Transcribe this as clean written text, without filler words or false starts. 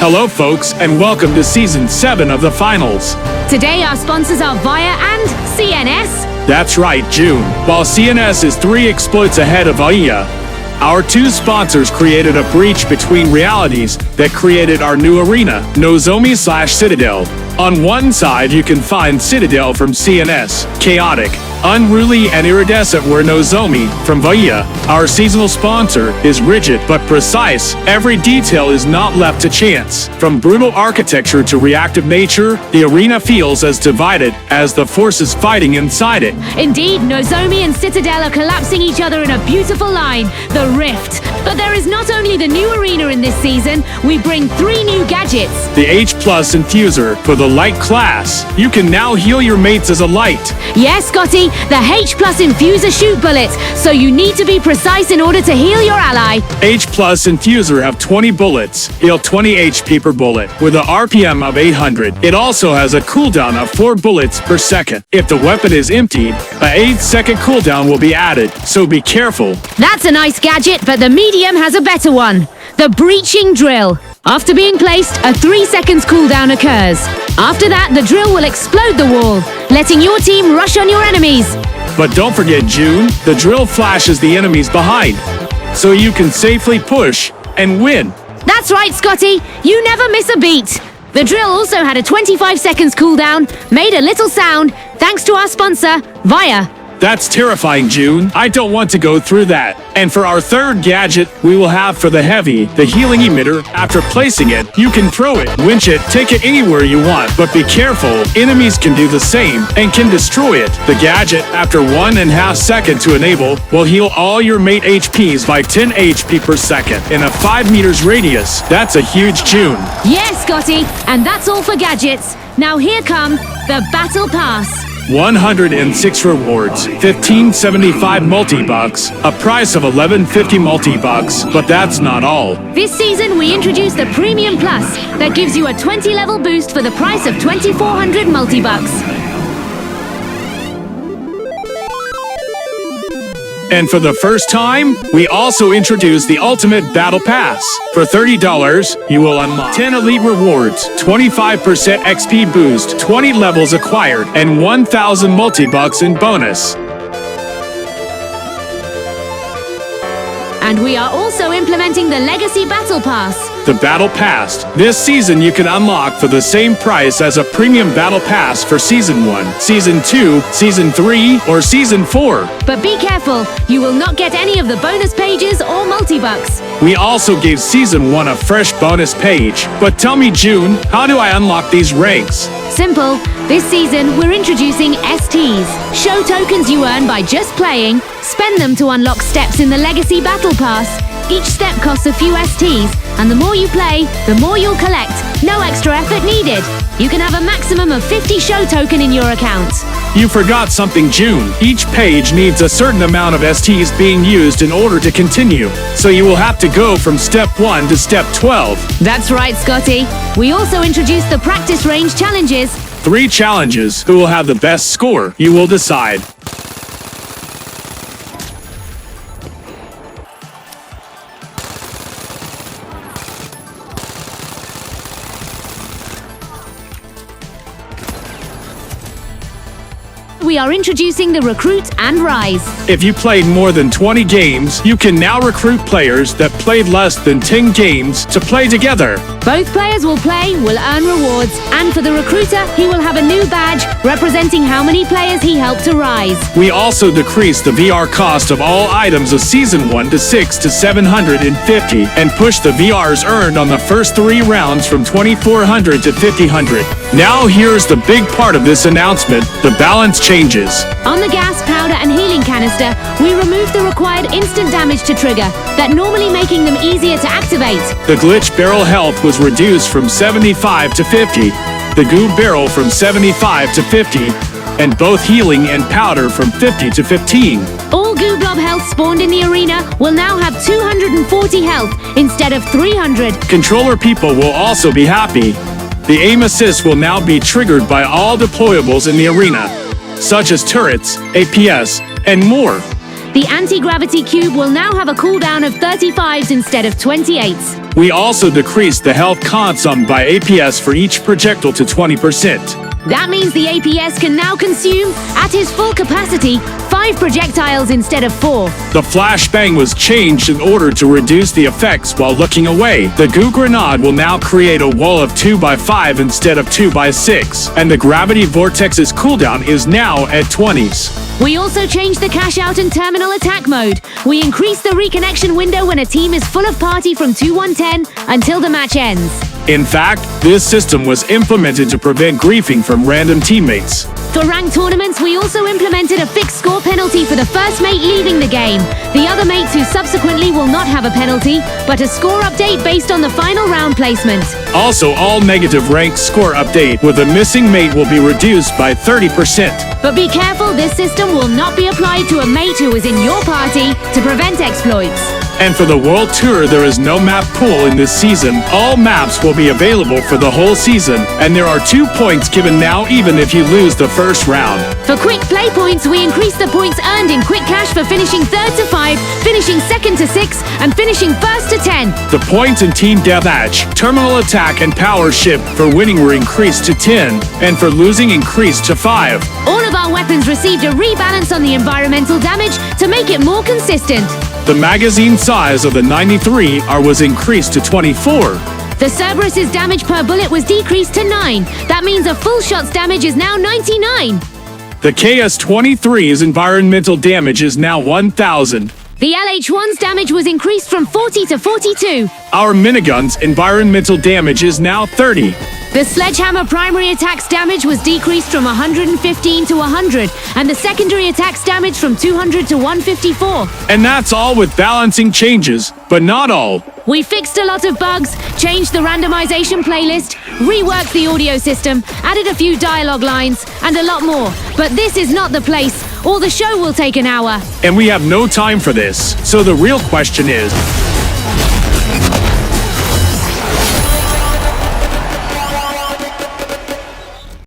Hello folks, and welcome to Season 7 of the Finals. Today our sponsors are Via and CNS. That's right, June. While CNS is 3 exploits ahead of VIA, our 2 sponsors created a breach between realities that created our new arena, Nozomi/Citadel. On one side, you can find Citadel from CNS, chaotic, unruly, and iridescent, where Nozomi, from VIA, our seasonal sponsor, is rigid but precise. Every detail is not left to chance. From brutal architecture to reactive nature, the arena feels as divided as the forces fighting inside it. Indeed, Nozomi and Citadel are collapsing each other in a beautiful line, the Rift. But there is not only the new arena in this season, we bring 3 new gadgets. The H+ Infuser for the light class. You can now heal your mates as a light. Yes, Scotty, the H+ Infuser shoot bullets, so you need to be precise in order to heal your ally. H+ Infuser have 20 bullets, heal 20 HP per bullet, with an RPM of 800. It also has a cooldown of 4 bullets per second. If the weapon is emptied, an 8-second cooldown will be added, so be careful. That's a nice gadget, but the medium has a better one. The Breaching Drill. After being placed, a 3 seconds cooldown occurs. After that, the drill will explode the wall, letting your team rush on your enemies. But don't forget, June, the drill flashes the enemies behind, so you can safely push and win. That's right, Scotty. You never miss a beat. The drill also had a 25 seconds cooldown, made a little sound, thanks to our sponsor, Via. That's terrifying, June. I don't want to go through that. And for our 3rd gadget, we will have for the heavy, the healing emitter. After placing it, you can throw it, winch it, take it anywhere you want. But be careful, enemies can do the same and can destroy it. The gadget, after 1.5 seconds to enable, will heal all your mate HPs by 10 HP per second in a 5 meters radius. That's a huge June. Yes, Scotty, and that's all for gadgets. Now here come the Battle Pass. 106 rewards, 1575 multi-bucks, a price of 1150 multi-bucks, but that's not all. This season we introduced the Premium Plus that gives you a 20 level boost for the price of 2400 multi-bucks. And for the first time, we also introduced the Ultimate Battle Pass. For $30, you will unlock 10 elite rewards, 25% XP boost, 20 levels acquired, and 1,000 multi-bucks in bonus. And we are also implementing the Legacy Battle Pass. The Battle Pass. This season you can unlock for the same price as a Premium Battle Pass for Season 1, Season 2, Season 3, or Season 4. But be careful, you will not get any of the bonus pages or multi-bucks. We also gave Season 1 a fresh bonus page. But tell me, June, how do I unlock these ranks? Simple. This season, we're introducing STs. Show tokens you earn by just playing. Spend them to unlock steps in the Legacy Battle Pass. Each step costs a few STs, and the more you play, the more you'll collect. No extra effort needed. You can have a maximum of 50 show token in your account. You forgot something, June. Each page needs a certain amount of STs being used in order to continue. So you will have to go from step 1 to step 12. That's right, Scotty. We also introduced the practice range challenges. 3 challenges. Who will have the best score? You will decide. We are introducing the Recruit and Rise. If you played more than 20 games, you can now recruit players that played less than 10 games to play together. Both players will earn rewards, and for the recruiter, he will have a new badge representing how many players he helped to rise. We also decreased the VR cost of all items of Season 1 to 6 to 750 and pushed the VRs earned on the first 3 rounds from 2400 to 5000. Now here's the big part of this announcement, the balance changes. On the gas, powder, and healing canister, we removed the required instant damage to trigger, that normally making them easier to activate. The glitch barrel health was reduced from 75 to 50, the goo barrel from 75 to 50, and both healing and powder from 50 to 15. All goo blob health spawned in the arena will now have 240 health instead of 300. Controller people will also be happy. The aim assist will now be triggered by all deployables in the arena, such as turrets, APS, and more. The anti-gravity cube will now have a cooldown of 35s instead of 28s. We also decreased the health consumed by APS for each projectile to 20%. That means the APS can now consume, at his full capacity, 5 projectiles instead of 4. The flashbang was changed in order to reduce the effects while looking away. The goo grenade will now create a wall of 2x5 instead of 2x6, and the gravity vortex's cooldown is now at 20s. We also changed the cash out and terminal attack mode. We increased the reconnection window when a team is full of party from 2-1-10 until the match ends. In fact, this system was implemented to prevent griefing from random teammates. For ranked tournaments, we also implemented a fixed score penalty for the first mate leaving the game. The other mates who subsequently will not have a penalty, but a score update based on the final round placement. Also, all negative ranked score update with a missing mate will be reduced by 30%. But be careful, this system will not be applied to a mate who is in your party to prevent exploits. And for the World Tour, there is no map pool in this season. All maps will be available for the whole season, and there are 2 points given now even if you lose the first round. For quick play points, we increased the points earned in quick cash for finishing 3rd to 5, finishing 2nd to 6, and finishing 1st to 10. The points in Team Deathmatch, Terminal Attack, and Power Ship for winning were increased to 10, and for losing increased to 5. All of our weapons received a rebalance on the environmental damage to make it more consistent. The magazine size of the 93R was increased to 24. The Cerberus's damage per bullet was decreased to 9. That means a full shot's damage is now 99. The KS-23's environmental damage is now 1,000. The LH-1's damage was increased from 40 to 42. Our minigun's environmental damage is now 30. The Sledgehammer primary attack's damage was decreased from 115 to 100, and the secondary attack's damage from 200 to 154. And that's all with balancing changes, but not all. We fixed a lot of bugs, changed the randomization playlist, reworked the audio system, added a few dialogue lines, and a lot more. But this is not the place, or the show will take an hour. And we have no time for this. So the real question is,